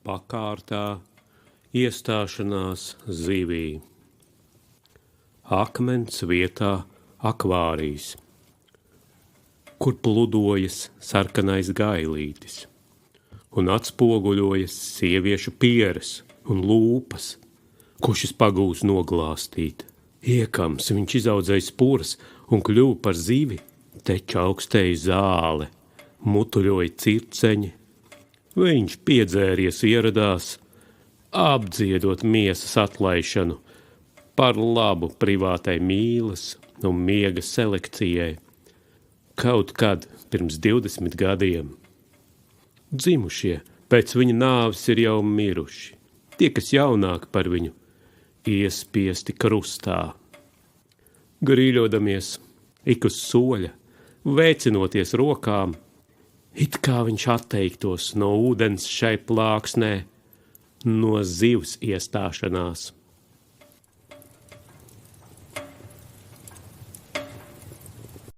pakārtā iestāšanās zivī. Akmens vietā akvārijas, kur pludojas sarkanais gailītis un atspoguļojas sieviešu pieres un lūpas, ko šis pagūs noglāstīt. Iekams viņš izaudzēja spuras un kļuva par zivi, te čaukstēja zāle, mutuļoja circeņi. Viņš piedzēries ieradās, apdziedot miesas atlaišanu par labu privātai mīlas un miega selekcijai. Kaut kad pirms 20 gadiem. Dzimušie pēc viņa nāves ir jau miruši. Tie, kas jaunāki par viņu, iespiesti krustā. Grīļodamies ik uz soļa, vēcinoties rokām, it kā viņš atteiktos no ūdens šai plāksnē, no zivs iestāšanās.